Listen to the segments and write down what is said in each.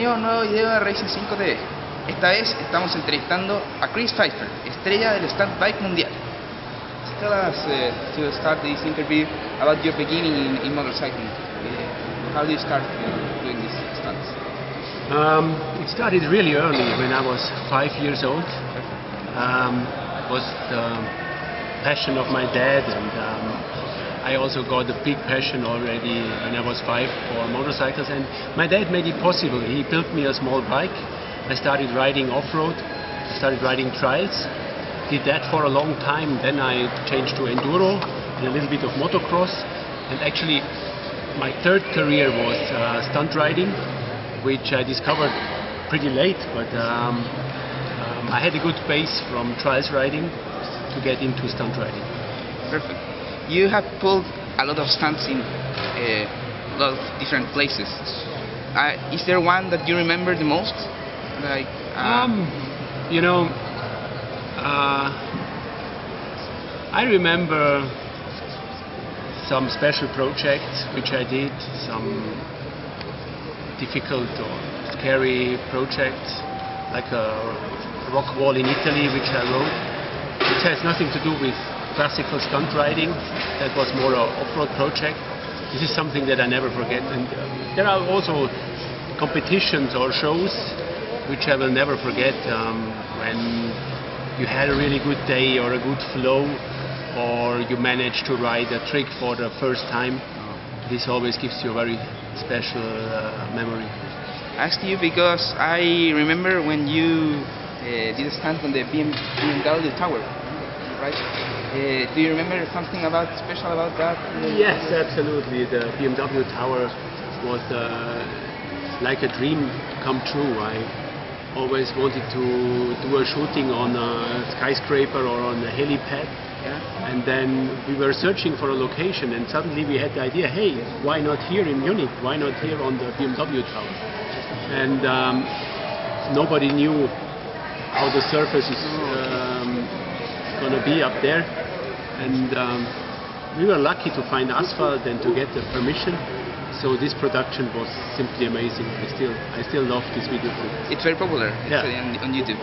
Bienvenido a un nuevo video de Racing 5 TV. Esta vez estamos entrevistando a Chris Pfeiffer, estrella del stunt bike mundial. Tell us to start this interview about your beginning in motorcycling. How did you start doing these stunts? It started really early when I was 5 years old. Was the passion of my dad, and I also got a big passion already when I was 5 for motorcycles, and my dad made it possible. He built me a small bike. I started riding off-road, I started riding trials, did that for a long time. Then I changed to enduro and a little bit of motocross, and actually my third career was stunt riding, which I discovered pretty late, but I had a good base from trials riding to get into stunt riding. Perfect. You have pulled a lot of stunts in a lot of different places. Is there one that you remember the most? Like, I remember some special projects which I did, some difficult or scary projects, like a rock wall in Italy which I rode, which has nothing to do with classical stunt riding. That was more an off-road project. This is something that I never forget, and there are also competitions or shows which I will never forget, when you had a really good day or a good flow, or you managed to ride a trick for the first time. This always gives you a very special memory. I asked you because I remember when you did a stunt on the BMW Tower, right? Do you remember something special about that? Yes, absolutely. The BMW Tower was like a dream come true. I always wanted to do a shooting on a skyscraper or on a helipad. Yeah. And then we were searching for a location, and suddenly we had the idea, hey, why not here in Munich? Why not here on the BMW Tower? And nobody knew how the surface is going to be up there, and we were lucky to find asphalt and to get the permission. So this production was simply amazing. I still love this video clip. It's very popular. Yeah. On YouTube.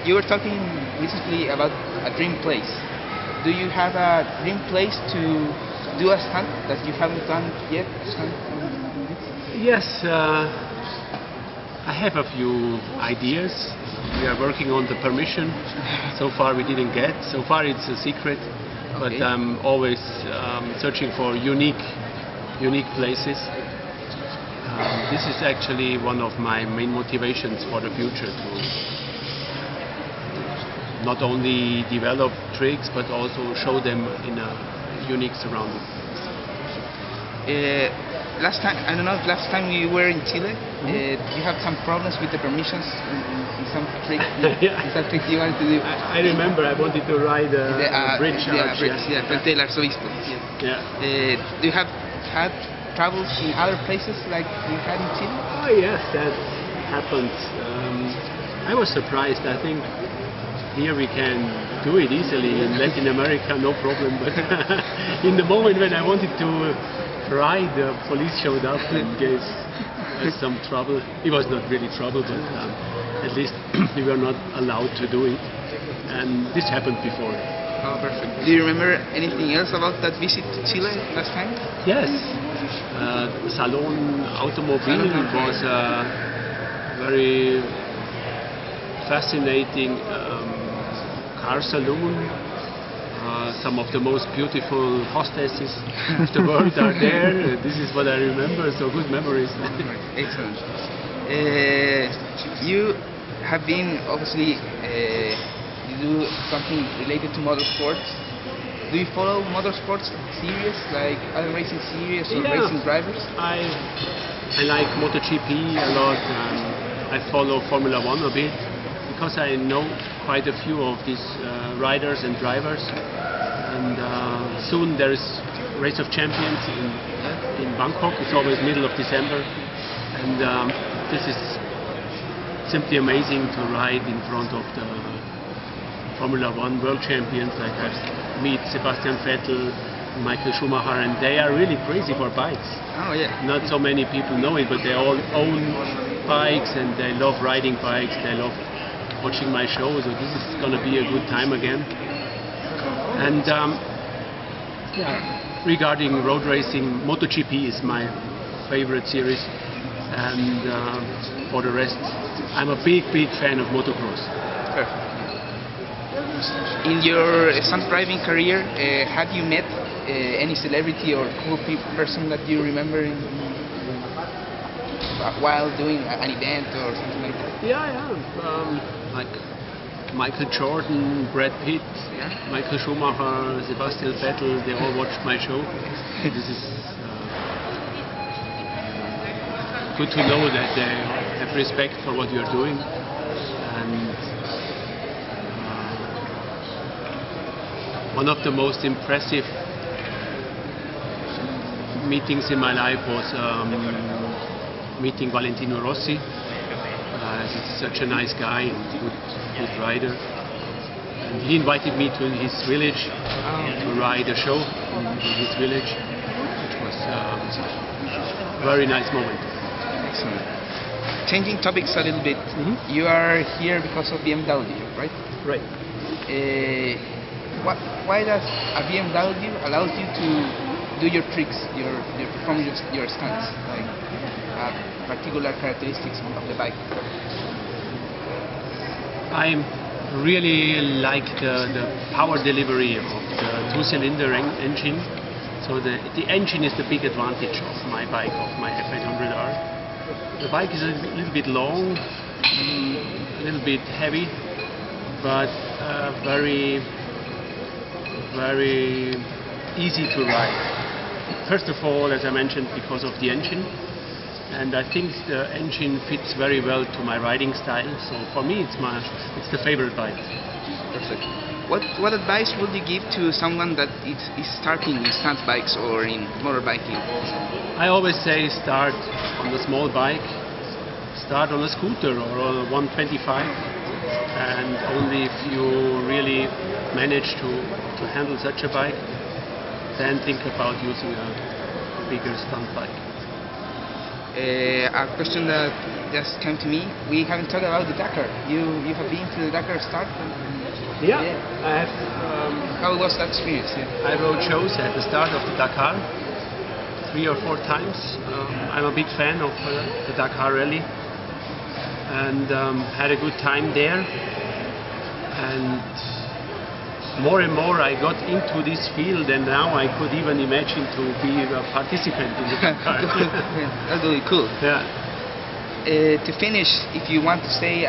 You were talking recently about a dream place. Do you have a dream place to do a stunt that you haven't done yet? Yes, I have a few ideas. We are working on the permission. So far we didn't get. So far it's a secret. Okay. But I'm always searching for unique places. This is actually one of my main motivations for the future, to not only develop tricks but also show them in a unique surrounding. Last time we were in Chile, you had some problems with the permissions in some trick. Yeah. Is that trick you wanted to do? I remember I wanted to ride a bridge arch. Yeah, Puente del Arzobispo. Yeah. Do you have had travels in other places like you had in Chile? Oh yes, that happened. I was surprised. I think here we can do it easily. In Latin America, no problem. But in the moment when I wanted to ride, the police showed up and gave us some trouble. It was not really trouble, but at least we were not allowed to do it. And this happened before. Oh, perfect. Do you remember anything else about that visit to Chile last time? Yes. Salon Automobile was a very fascinating car saloon. Some of the most beautiful hostesses of the world are there. This is what I remember, so good memories. Excellent. You have been, obviously, you do something related to motorsports. Do you follow motorsports series, like other racing series or racing drivers? I like MotoGP a lot. I follow Formula 1 a bit, because I know quite a few of these riders and drivers. And soon there is Race of Champions in Bangkok. It's always middle of December, and this is simply amazing to ride in front of the Formula 1 world champions. Like I meet Sebastian Vettel, Michael Schumacher, and they are really crazy for bikes. Oh yeah. Not so many people know it, but they all own bikes and they love riding bikes. They love watching my show, so this is going to be a good time again. And regarding road racing, MotoGP is my favorite series, and for the rest, I'm a big fan of motocross. Perfect. In your stunt driving career, have you met any celebrity or cool person that you remember while doing an event or something like that? Like Michael Jordan, Brad Pitt, Michael Schumacher, Sebastian Vettel, they all watched my show. This is good to know that they have respect for what you're doing. And one of the most impressive meetings in my life was meeting Valentino Rossi. He's such a nice guy, good rider. And he invited me to his village to ride a show in his village, which was a very nice moment. Excellent. Changing topics a little bit, you are here because of BMW, right? Right. Why does a BMW allows you to do your tricks, perform your stunts, like particular characteristics of the bike? I really like the power delivery of the two-cylinder engine. So the engine is the big advantage of my bike, of my F800R. The bike is a little bit long, a little bit heavy, but very easy to ride. First of all, as I mentioned, because of the engine. And I think the engine fits very well to my riding style. So for me, it's the favorite bike. Perfect. What advice would you give to someone that is starting in stunt bikes or in motorbiking? I always say start on a small bike, start on a scooter or on a 125, and only if you really manage to handle such a bike, then think about using a bigger stunt bike. A question that just came to me. We haven't talked about the Dakar. You have been to the Dakar start? Yeah. I have. How was that experience? I rode shows at the start of the Dakar 3 or 4 times. I'm a big fan of the Dakar Rally, and had a good time there. And more and more I got into this field, and now I could even imagine to be a participant in the Dakar. That's really cool. Yeah. To finish, if you want to say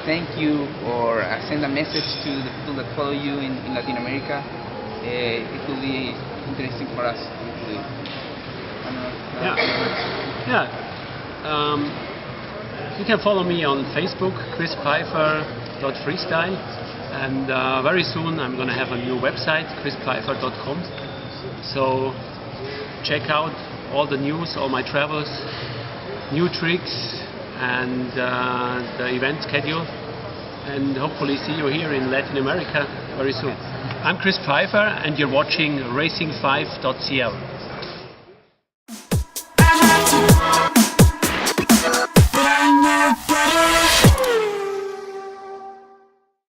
thank you or send a message to the people that follow you in Latin America, it will be interesting for us. You can follow me on Facebook, Chris Pfeiffer.freestyle. And very soon I'm going to have a new website, chrispfeiffer.com. So check out all the news, all my travels, new tricks, and the event schedule. And hopefully see you here in Latin America very soon. I'm Chris Pfeiffer, and you're watching racing5.cl.